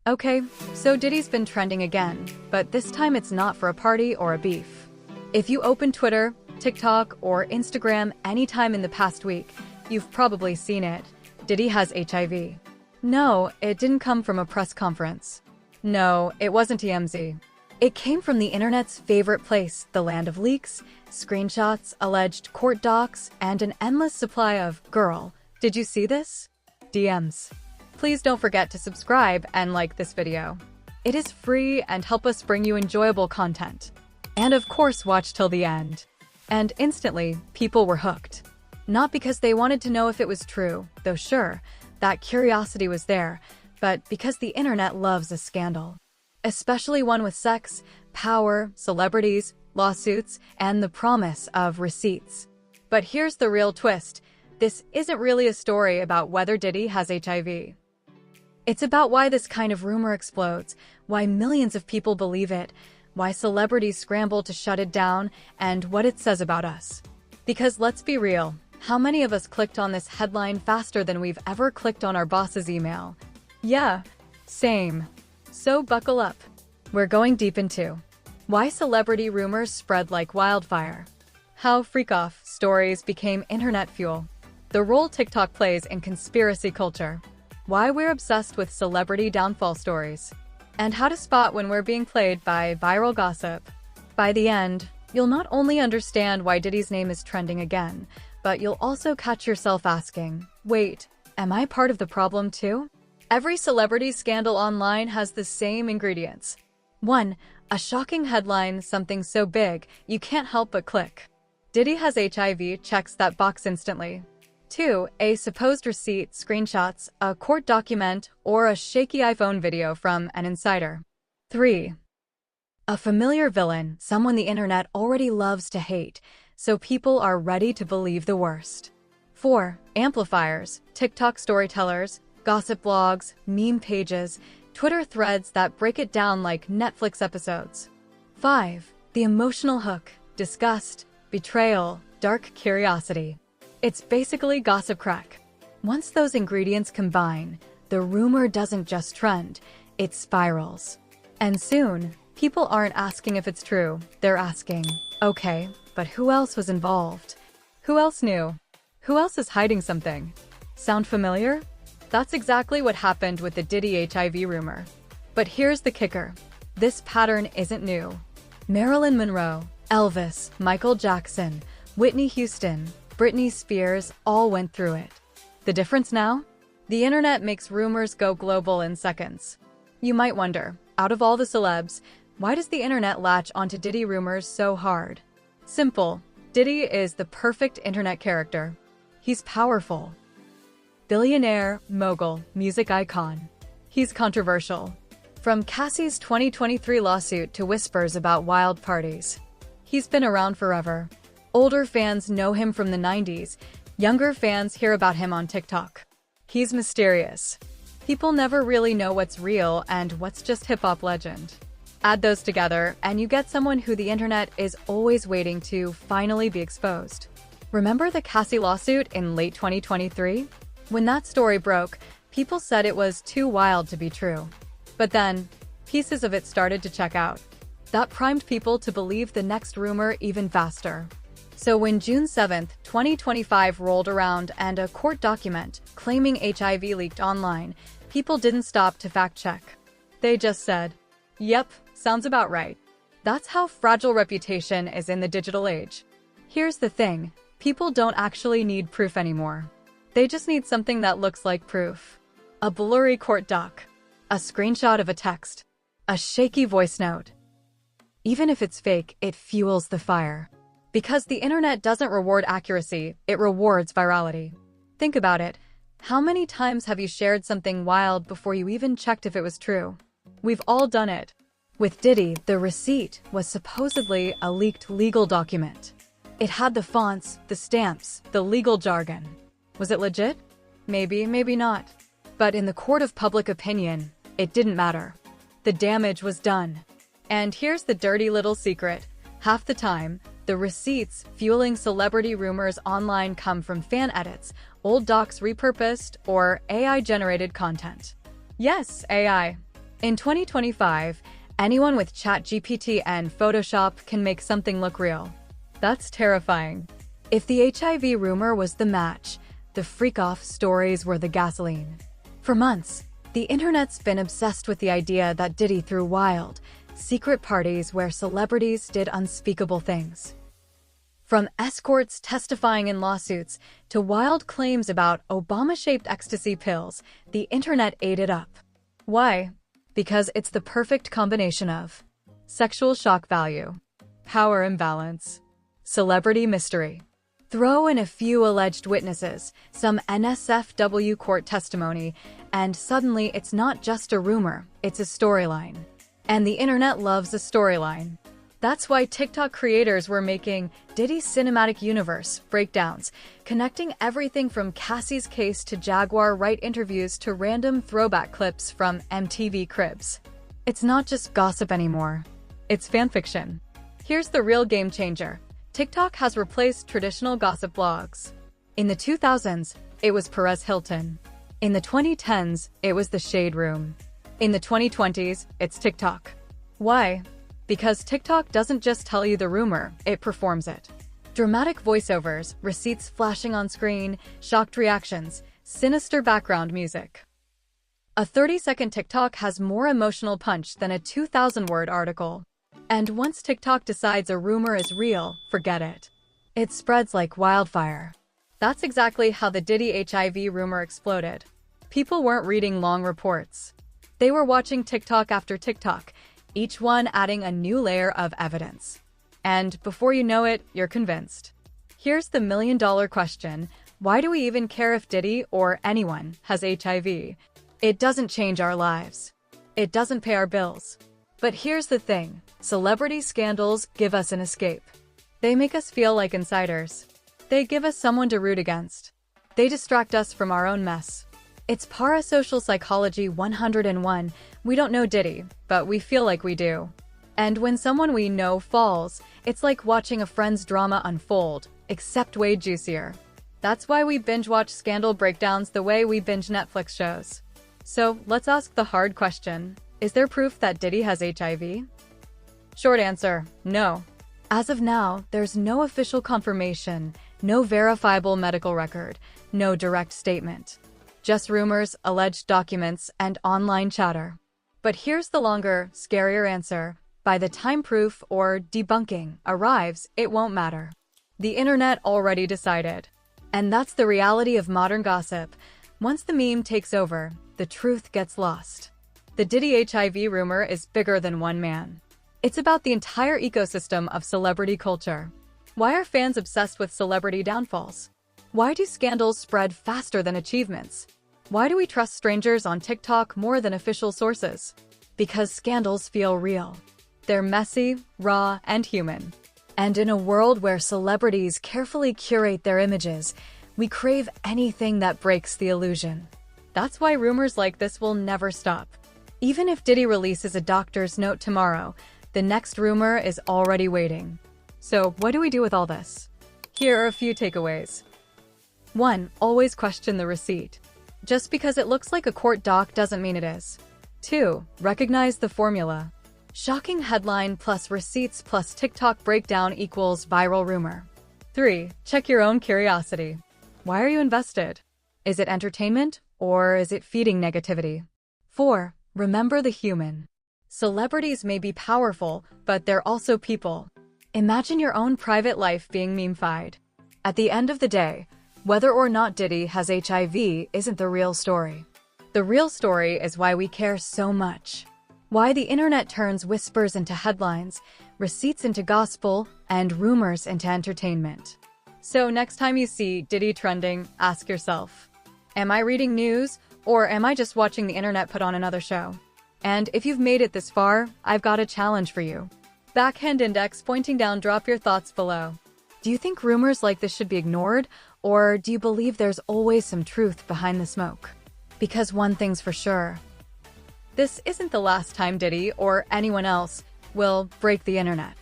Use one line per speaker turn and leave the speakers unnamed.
Okay, so Diddy's been trending again, but this time it's not for a party or a beef. If you open Twitter, TikTok, or Instagram anytime in the past week, you've probably seen it. Diddy has HIV. No, it didn't come from a press conference. No, it wasn't TMZ. It came from the internet's favorite place, the land of leaks, screenshots, alleged court docs, and an endless supply of, "Girl, did you see this?" DMs. Please don't forget to subscribe and like this video. It is free and help us bring you enjoyable content. And of course, watch till the end. And instantly, people were hooked. Not because they wanted to know if it was true, though sure, that curiosity was there, but because the internet loves a scandal. Especially one with sex, power, celebrities, lawsuits, and the promise of receipts. But here's the real twist. This isn't really a story about whether Diddy has HIV. It's about why this kind of rumor explodes, why millions of people believe it, why celebrities scramble to shut it down, and what it says about us. Because let's be real, how many of us clicked on this headline faster than we've ever clicked on our boss's email? Yeah, same. So buckle up. We're going deep into why celebrity rumors spread like wildfire, how freak-off stories became internet fuel, the role TikTok plays in conspiracy culture, why we're obsessed with celebrity downfall stories, and how to spot when we're being played by viral gossip. By the end, you'll not only understand why Diddy's name is trending again, but you'll also catch yourself asking, wait, am I part of the problem too? Every celebrity scandal online has the same ingredients. 1. A shocking headline, something so big, you can't help but click. Diddy has HIV checks that box instantly. 2. A supposed receipt, screenshots, a court document, or a shaky iPhone video from an insider. 3. A familiar villain, someone the internet already loves to hate, so people are ready to believe the worst. 4. Amplifiers, TikTok storytellers, gossip blogs, meme pages, Twitter threads that break it down like Netflix episodes. 5. The emotional hook, disgust, betrayal, dark curiosity. It's basically gossip crack. Once those ingredients combine, the rumor doesn't just trend, it spirals. And soon, people aren't asking if it's true, they're asking, okay, but who else was involved? Who else knew? Who else is hiding something? Sound familiar? That's exactly what happened with the Diddy HIV rumor. But here's the kicker. This pattern isn't new. Marilyn Monroe, Elvis, Michael Jackson, Whitney Houston, Britney Spears all went through it. The difference now? The internet makes rumors go global in seconds. You might wonder, out of all the celebs, why does the internet latch onto Diddy rumors so hard? Simple. Diddy is the perfect internet character. He's powerful. Billionaire, mogul, music icon. He's controversial. From Cassie's 2023 lawsuit to whispers about wild parties. He's been around forever. Older fans know him from the 90s. Younger fans hear about him on TikTok. He's mysterious. People never really know what's real and what's just hip-hop legend. Add those together, and you get someone who the internet is always waiting to finally be exposed. Remember the Cassie lawsuit in late 2023? When that story broke, people said it was too wild to be true. But then, pieces of it started to check out. That primed people to believe the next rumor even faster. So when June 7, 2025 rolled around and a court document claiming HIV leaked online, people didn't stop to fact-check. They just said, yep, sounds about right. That's how fragile reputation is in the digital age. Here's the thing, people don't actually need proof anymore. They just need something that looks like proof. A blurry court doc, a screenshot of a text, a shaky voice note. Even if it's fake, it fuels the fire. Because the internet doesn't reward accuracy, it rewards virality. Think about it. How many times have you shared something wild before you even checked if it was true? We've all done it. With Diddy, the receipt was supposedly a leaked legal document. It had the fonts, the stamps, the legal jargon. Was it legit? Maybe, maybe not. But in the court of public opinion, it didn't matter. The damage was done. And here's the dirty little secret. Half the time, the receipts fueling celebrity rumors online come from fan edits, old docs repurposed, or AI-generated content. Yes, AI. In 2025, anyone with ChatGPT and Photoshop can make something look real. That's terrifying. If the HIV rumor was the match, the freak-off stories were the gasoline. For months, the internet's been obsessed with the idea that Diddy threw wild, secret parties where celebrities did unspeakable things. From escorts testifying in lawsuits to wild claims about Obama-shaped ecstasy pills, the internet ate it up. Why? Because it's the perfect combination of sexual shock value, power imbalance, celebrity mystery. Throw in a few alleged witnesses, some NSFW court testimony, and suddenly it's not just a rumor, it's a storyline. And the internet loves a storyline. That's why TikTok creators were making Diddy's cinematic universe breakdowns, connecting everything from Cassie's case to Jaguar Wright interviews to random throwback clips from MTV Cribs. It's not just gossip anymore. It's fanfiction. Here's the real game changer. TikTok has replaced traditional gossip blogs. In the 2000s, it was Perez Hilton. In the 2010s, it was The Shade Room. In the 2020s, it's TikTok. Why? Because TikTok doesn't just tell you the rumor, it performs it. Dramatic voiceovers, receipts flashing on screen, shocked reactions, sinister background music. A 30-second TikTok has more emotional punch than a 2,000-word article. And once TikTok decides a rumor is real, forget it. It spreads like wildfire. That's exactly how the Diddy HIV rumor exploded. People weren't reading long reports. They were watching TikTok after TikTok, each one adding a new layer of evidence. And before you know it, you're convinced. Here's the million-dollar question. Why do we even care if Diddy or anyone has HIV? It doesn't change our lives. It doesn't pay our bills. But here's the thing. Celebrity scandals give us an escape. They make us feel like insiders. They give us someone to root against. They distract us from our own mess. It's parasocial psychology 101. We don't know Diddy, but we feel like we do. And when someone we know falls, it's like watching a friend's drama unfold, except way juicier. That's why we binge-watch scandal breakdowns the way we binge Netflix shows. So let's ask the hard question. Is there proof that Diddy has HIV? Short answer, no. As of now, there's no official confirmation, no verifiable medical record, no direct statement. Just rumors, alleged documents, and online chatter. But here's the longer, scarier answer. By the time proof or debunking arrives, it won't matter. The internet already decided. And that's the reality of modern gossip. Once the meme takes over, the truth gets lost. The Diddy HIV rumor is bigger than one man. It's about the entire ecosystem of celebrity culture. Why are fans obsessed with celebrity downfalls? Why do scandals spread faster than achievements? Why do we trust strangers on TikTok more than official sources? Because scandals feel real. They're messy, raw, and human. And in a world where celebrities carefully curate their images, we crave anything that breaks the illusion. That's why rumors like this will never stop. Even if Diddy releases a doctor's note tomorrow, the next rumor is already waiting. So what do we do with all this? Here are a few takeaways. 1. Always question the receipt. Just because it looks like a court doc doesn't mean it is. 2. Recognize the formula. Shocking headline plus receipts plus TikTok breakdown equals viral rumor. 3. Check your own curiosity. Why are you invested? Is it entertainment or is it feeding negativity? 4. Remember the human. Celebrities may be powerful, but they're also people. Imagine your own private life being meme-fied. At the end of the day, whether or not Diddy has HIV isn't the real story. The real story is why we care so much. Why the internet turns whispers into headlines, receipts into gospel, and rumors into entertainment. So next time you see Diddy trending, ask yourself, am I reading news or am I just watching the internet put on another show? And if you've made it this far, I've got a challenge for you. Backhand index pointing down, drop your thoughts below. Do you think rumors like this should be ignored, or do you believe there's always some truth behind the smoke? Because one thing's for sure. This isn't the last time Diddy or anyone else will break the internet.